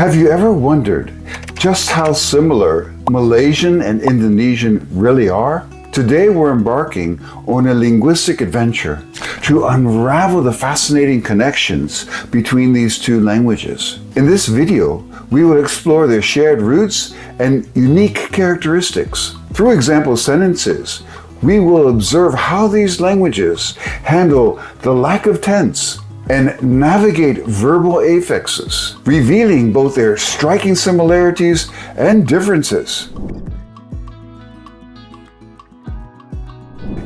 Have you ever wondered just how similar Malaysian and Indonesian really are? Today we're embarking on a linguistic adventure to unravel the fascinating connections between these two languages. In this video, we will explore their shared roots and unique characteristics. Through example sentences, we will observe how these languages handle the lack of tense and navigate verbal affixes, revealing both their striking similarities and differences.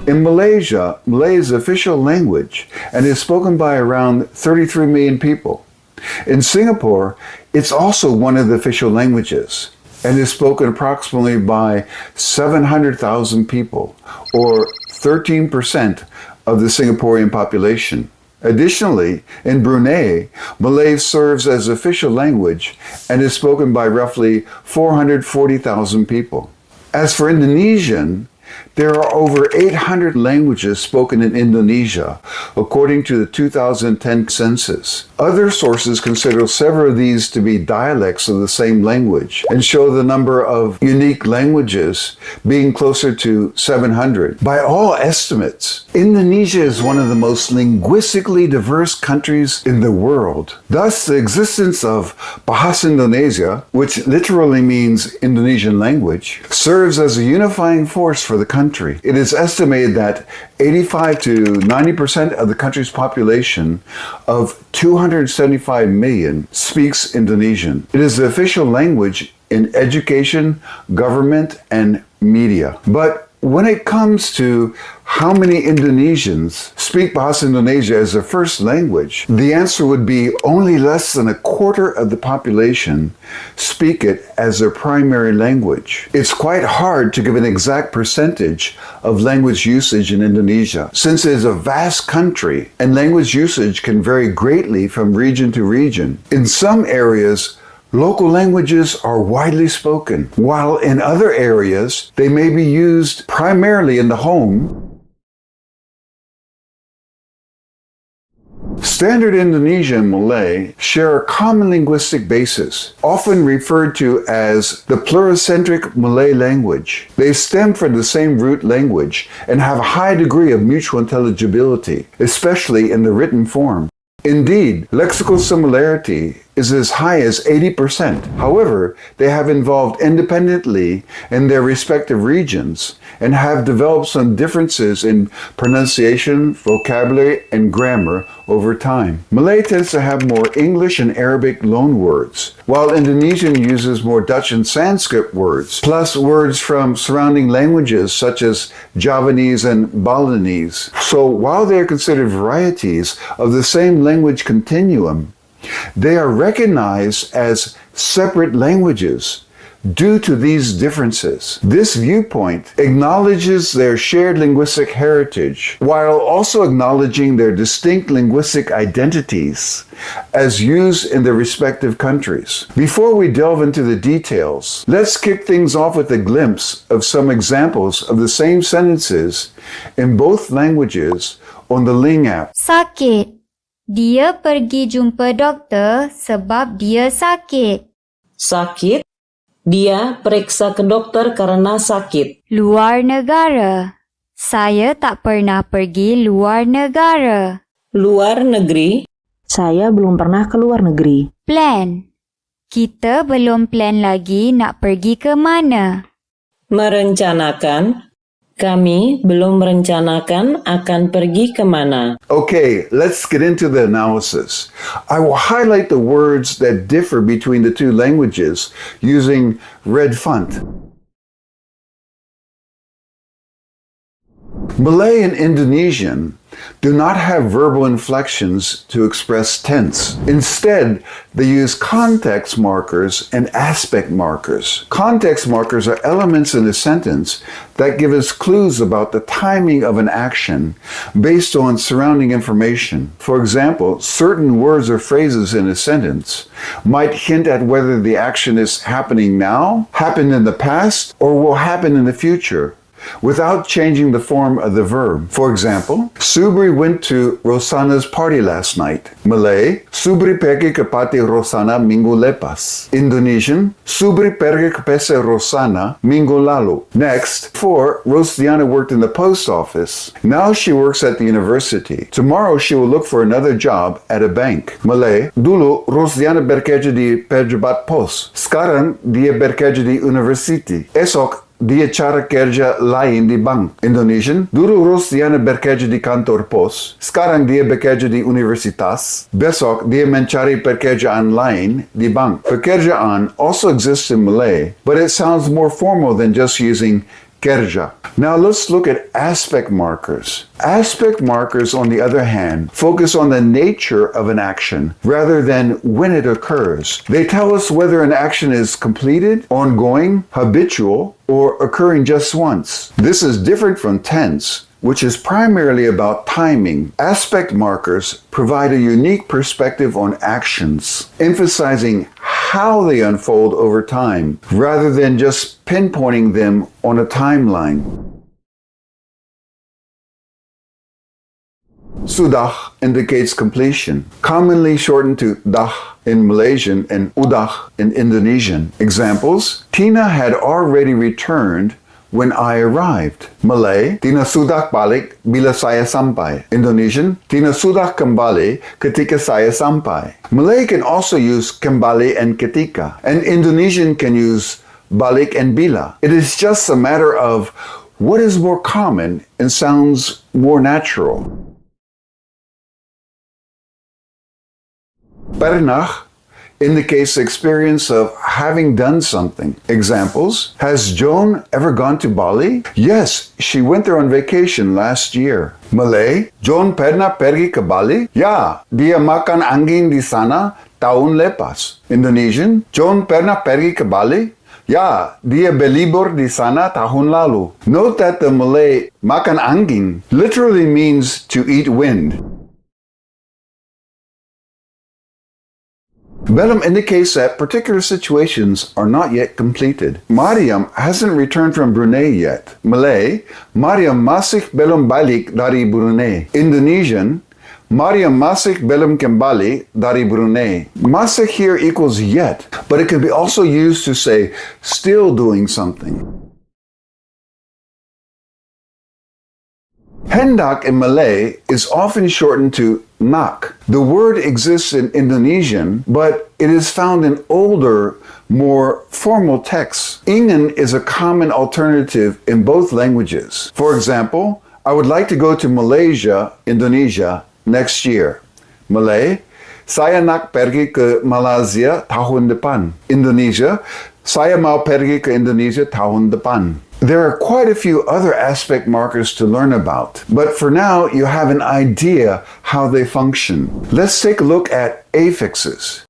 In Malaysia, Malay is the official language and is spoken by around 33 million people. In Singapore, it's also one of the official languages and is spoken approximately by 700,000 people, or 13% of the Singaporean population. Additionally, in Brunei, Malay serves as official language and is spoken by roughly 440,000 people. As for Indonesian, there are over 800 languages spoken in Indonesia, according to the 2010 census. Other sources consider several of these to be dialects of the same language and show the number of unique languages being closer to 700. By all estimates, Indonesia is one of the most linguistically diverse countries in the world. Thus, the existence of Bahasa Indonesia, which literally means Indonesian language, serves as a unifying force for the country. It is estimated that 85 to 90% of the country's population of 275 million speaks Indonesian. It is the official language in education, government, and media. But when it comes to how many Indonesians speak Bahasa Indonesia as their first language, the answer would be only less than a quarter of the population speak it as their primary language. It's quite hard to give an exact percentage of language usage in Indonesia, since it is a vast country and language usage can vary greatly from region to region. In some areas, local languages are widely spoken, while in other areas, they may be used primarily in the home. Standard Indonesian and Malay share a common linguistic basis, often referred to as the pluricentric Malay language. They stem from the same root language and have a high degree of mutual intelligibility, especially in the written form. Indeed, lexical similarity is as high as 80%. However, they have evolved independently in their respective regions and have developed some differences in pronunciation, vocabulary, and grammar over time. Malay tends to have more English and Arabic loanwords, while Indonesian uses more Dutch and Sanskrit words, plus words from surrounding languages such as Javanese and Balinese. So while they are considered varieties of the same language continuum, they are recognized as separate languages due to these differences. This viewpoint acknowledges their shared linguistic heritage while also acknowledging their distinct linguistic identities as used in their respective countries. Before we delve into the details, let's kick things off with a glimpse of some examples of the same sentences in both languages on the Ling app. Sakit. Dia pergi jumpa doktor sebab dia sakit. Sakit. Dia periksa ke dokter karena sakit. Luar negara. Saya tak pernah pergi luar negara. Luar negeri. Saya belum pernah ke luar negeri. Plan. Kita belum plan lagi nak pergi ke mana. Merencanakan. Kami belum merencanakan akan pergi ke mana. Okay, let's get into the analysis. I will highlight the words that differ between the two languages using red font. Malay and Indonesian do not have verbal inflections to express tense. Instead, they use context markers and aspect markers. Context markers are elements in a sentence that give us clues about the timing of an action based on surrounding information. For example, certain words or phrases in a sentence might hint at whether the action is happening now, happened in the past, or will happen in the future. without changing the form of the verb. For example, Subri went to Rosana's party last night. Malay, Subri pergi ke party Rosana minggu lepas. Indonesian, Subri pergi ke pesta Rosana minggu lalu. Next, 4. Rosdiana worked in the post office. Now she works at the university. Tomorrow she will look for another job at a bank. Malay, dulu Rosdiana bekerja di pejabat pos. Sekarang dia bekerja di universiti. Esok dia cara kerja lain di bank. Indonesian, dulu Rosdiana bekerja di kantor pos. Sekarang dia bekerja di universitas. Besok dia mencari pekerjaan lain di bank. Pekerjaan also exists in Malay, but it sounds more formal than just using kerja. Now let's look at aspect markers. Aspect markers, on the other hand, focus on the nature of an action rather than when it occurs. They tell us whether an action is completed, ongoing, habitual, or occurring just once. This is different from tense, which is primarily about timing. Aspect markers provide a unique perspective on actions, emphasizing how they unfold over time, rather than just pinpointing them on a timeline. Sudah indicates completion, commonly shortened to dah in Malaysian and udah in Indonesian. Examples: Tina had already returned when I arrived. Malay, Tina sudah balik bila saya sampai. Indonesian, Tina sudah kembali ketika saya sampai. Malay can also use kembali and ketika, and Indonesian can use balik and bila. It is just a matter of what is more common and sounds more natural. Pernah indicates the experience of having done something. Examples: has Joan ever gone to Bali? Yes, she went there on vacation last year. Malay, Joan pernah pergi ke Bali? Ya, dia makan angin di sana tahun lepas. Indonesian, Joan pernah pergi ke Bali? Ya, dia berlibur di sana tahun lalu. Note that the Malay makan angin literally means to eat wind. Belum indicates that particular situations are not yet completed. Mariam hasn't returned from Brunei yet. Malay, Mariam masih belum balik dari Brunei. Indonesian, Mariam masih belum kembali dari Brunei. Masih here equals yet, but it can be also used to say still doing something. Hendak in Malay is often shortened to nak. The word exists in Indonesian, but it is found in older, more formal texts. Ingin is a common alternative in both languages. For example, I would like to go to Malaysia, Indonesia, next year. Malay, saya nak pergi ke Malaysia tahun depan. Indonesia, saya mau pergi ke Indonesia tahun depan. There are quite a few other aspect markers to learn about, but for now you have an idea how they function. Let's take a look at affixes.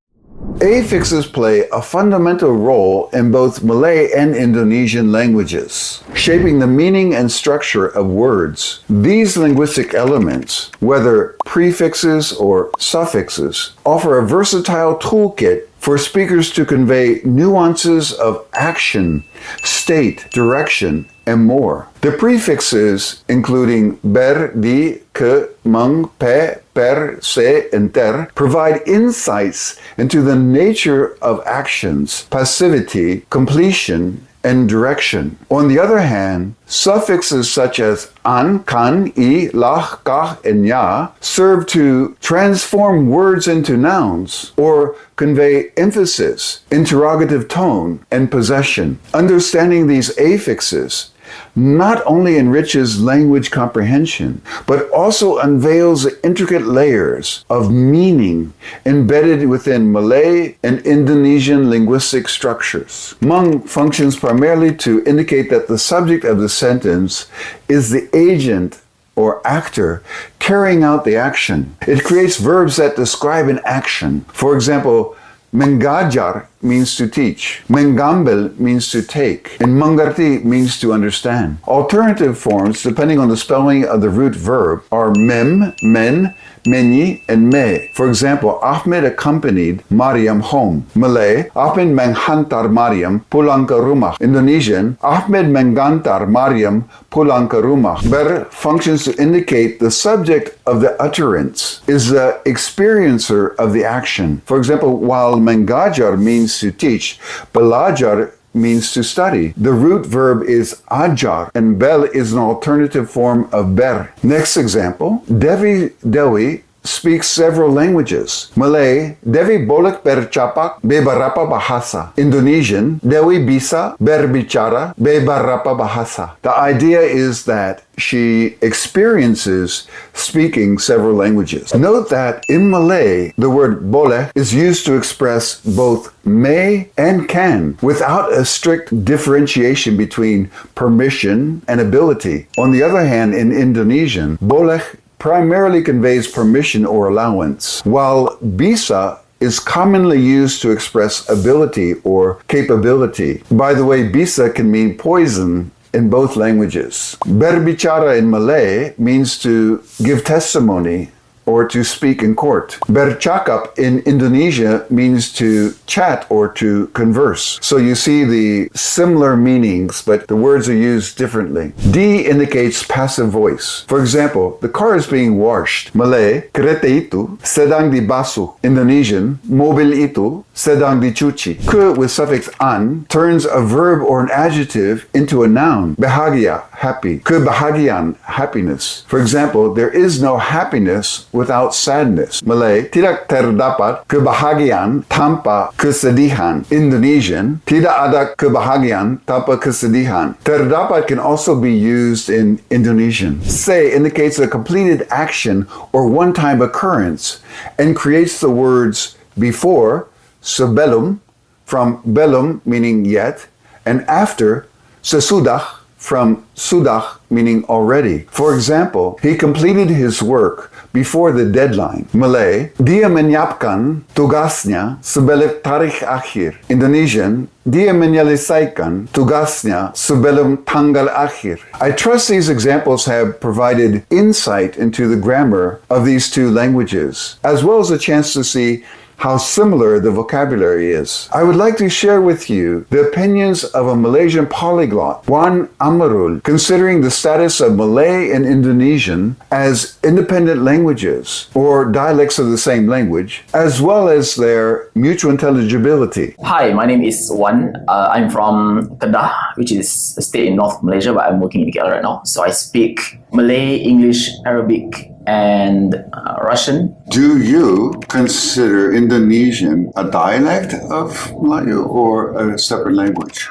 Affixes play a fundamental role in both Malay and Indonesian languages, shaping the meaning and structure of words. These linguistic elements, whether prefixes or suffixes, offer a versatile toolkit for speakers to convey nuances of action, state, direction, and more. The prefixes, including ber, di, ke, meng, pe, per, se, and ter, provide insights into the nature of actions, passivity, completion, and direction. On the other hand, suffixes such as an, kan, I, lah, kah, and ya serve to transform words into nouns or convey emphasis, interrogative tone, and possession. Understanding these affixes not only enriches language comprehension, but also unveils the intricate layers of meaning embedded within Malay and Indonesian linguistic structures. Meng functions primarily to indicate that the subject of the sentence is the agent or actor carrying out the action. It creates verbs that describe an action. For example, mengajar means to teach. Mengambil means to take. And mengerti means to understand. Alternative forms, depending on the spelling of the root verb, are mem, men, Menyi, and Me. For example, Ahmed accompanied Mariam home. Malay, Ahmed menghantar Mariam pulang ke rumah. Indonesian, Ahmed menggantar Mariam pulang ke rumah. Ber functions to indicate the subject of the utterance is the experiencer of the action. For example, while mengajar means to teach, belajar means to study. The root verb is ajar, and bel is an alternative form of ber. Next example, Dewi speaks several languages. Malay, Dewi boleh bercakap beberapa bahasa. Indonesian, Dewi bisa berbicara beberapa bahasa. The idea is that she experiences speaking several languages. Note that in Malay, the word boleh is used to express both may and can without a strict differentiation between permission and ability. On the other hand, in Indonesian, boleh primarily conveys permission or allowance, while bisa is commonly used to express ability or capability. By the way, bisa can mean poison in both languages. Berbicara in Malay means to give testimony or to speak in court. Bercakap in Indonesia means to chat or to converse. So you see the similar meanings, but the words are used differently. D indicates passive voice. For example, the car is being washed. Malay, kereta itu sedang dibasuh. Indonesian, mobil itu sedang dicuci. Ke with suffix an turns a verb or an adjective into a noun. Bahagia, happy. Kebahagiaan, happiness. For example, there is no happiness without sadness. Malay, tidak terdapat kebahagiaan tanpa kesedihan. Indonesian, tidak ada kebahagiaan tanpa kesedihan. Terdapat can also be used in Indonesian. Se indicates a completed action or one-time occurrence and creates the words before, sebelum, from belum meaning yet, and after, sesudah, from sudah meaning already. For example, he completed his work before the deadline. Malay, dia menyiapkan tugasnya sebelum tarikh akhir. Indonesian, dia menyelesaikan tugasnya sebelum tanggal akhir. I trust these examples have provided insight into the grammar of these two languages, as well as a chance to see how similar the vocabulary is. I would like to share with you the opinions of a Malaysian polyglot, Wan Amarul, considering the status of Malay and Indonesian as independent languages or dialects of the same language, as well as their mutual intelligibility. Hi, my name is Wan. I'm from Kedah, which is a state in North Malaysia, but I'm working in KL right now. So I speak Malay, English, Arabic, and Russian. Do you consider Indonesian a dialect of Malay or a separate language?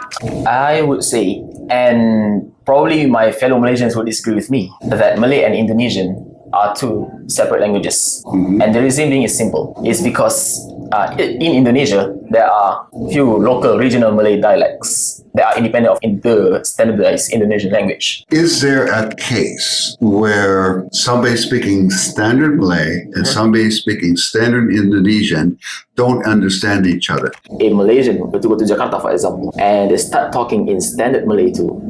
I would say, and probably my fellow Malaysians would disagree with me, that Malay and Indonesian are two separate languages. And the reason being is simple. It's because in Indonesia, there are few local regional Malay dialects that are independent of the standardized Indonesian language. Is there a case where somebody speaking standard Malay and somebody speaking standard Indonesian don't understand each other? A Malaysian were to go to Jakarta, for example, and they start talking in standard Malay to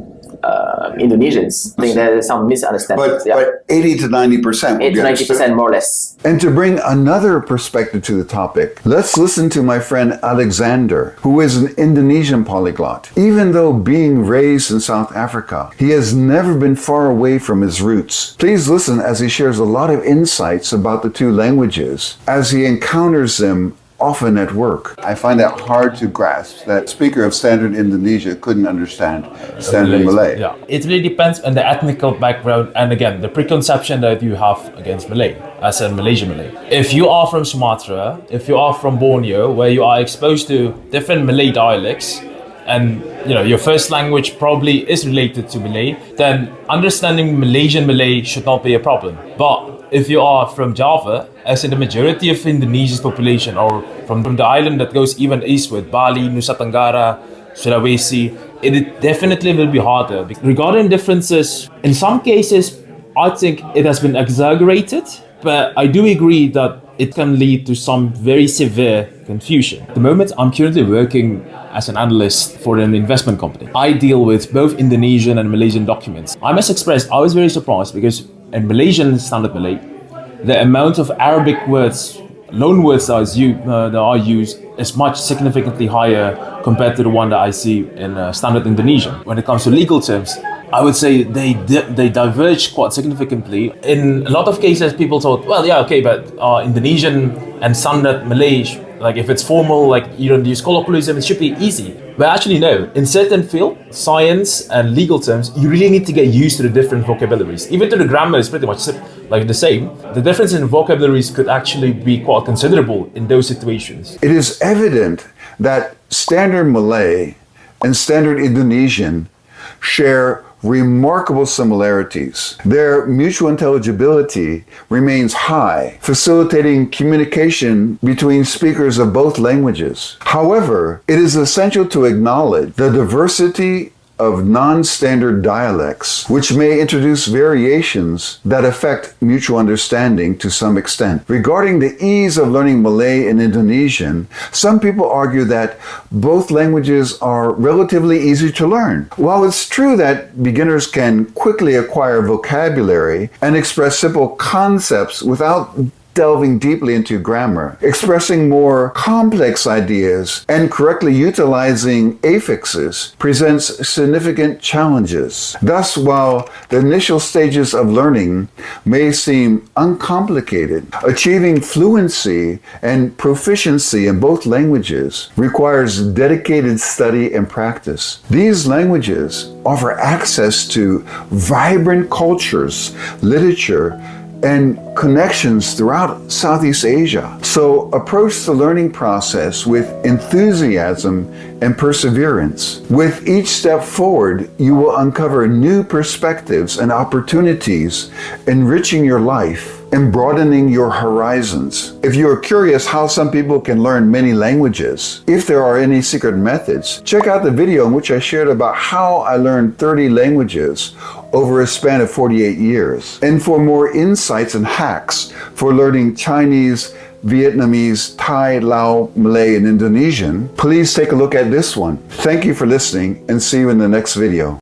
Indonesians. I think there's some misunderstanding. But 80 to 90% 80 to 90% more or less. And to bring another perspective to the topic, let's listen to my friend Alexander, who is an Indonesian polyglot. Even though being raised in South Africa, he has never been far away from his roots. Please listen as he shares a lot of insights about the two languages as he encounters them often at work. I find that hard to grasp, that speaker of standard Indonesia couldn't understand standard Malay. Yeah, it really depends on the ethnical background and again, the preconception that you have against Malay, as a Malaysian Malay. If you are from Sumatra, if you are from Borneo, where you are exposed to different Malay dialects, and your first language probably is related to Malay, then understanding Malaysian Malay should not be a problem. But if you are from Java, as in the majority of Indonesia's population, or from the island that goes even eastward, Bali, Nusa Tenggara, Sulawesi, it definitely will be harder. Regarding differences, in some cases, I think it has been exaggerated, but I do agree that it can lead to some very severe confusion. At the moment, I'm currently working as an analyst for an investment company. I deal with both Indonesian and Malaysian documents. I must express, I was very surprised because in Malaysian standard Malay, the amount of Arabic words, loan words that are used is much significantly higher compared to the one that I see in standard Indonesian. When it comes to legal terms, I would say they diverge quite significantly. In a lot of cases, people thought, well, yeah, okay, but Indonesian and standard Malay, like if it's formal, like you don't use colloquialism, it should be easy. But actually, no. In certain fields, science and legal terms, you really need to get used to the different vocabularies. Even though the grammar is pretty much like the same, the difference in vocabularies could actually be quite considerable in those situations. It is evident that Standard Malay and Standard Indonesian share remarkable similarities. Their mutual intelligibility remains high, facilitating communication between speakers of both languages. However, it is essential to acknowledge the diversity of non-standard dialects, which may introduce variations that affect mutual understanding to some extent. Regarding the ease of learning Malay and Indonesian, some people argue that both languages are relatively easy to learn. While it's true that beginners can quickly acquire vocabulary and express simple concepts without delving deeply into grammar, expressing more complex ideas, and correctly utilizing affixes presents significant challenges. Thus, while the initial stages of learning may seem uncomplicated, achieving fluency and proficiency in both languages requires dedicated study and practice. These languages offer access to vibrant cultures, literature, and connections throughout Southeast Asia. So approach the learning process with enthusiasm and perseverance. With each step forward, you will uncover new perspectives and opportunities, enriching your life and broadening your horizons. If you are curious how some people can learn many languages, if there are any secret methods, check out the video in which I shared about how I learned 30 languages over a span of 48 years. And for more insights and hacks for learning Chinese, Vietnamese, Thai, Lao, Malay, and Indonesian, please take a look at this one. Thank you for listening and see you in the next video.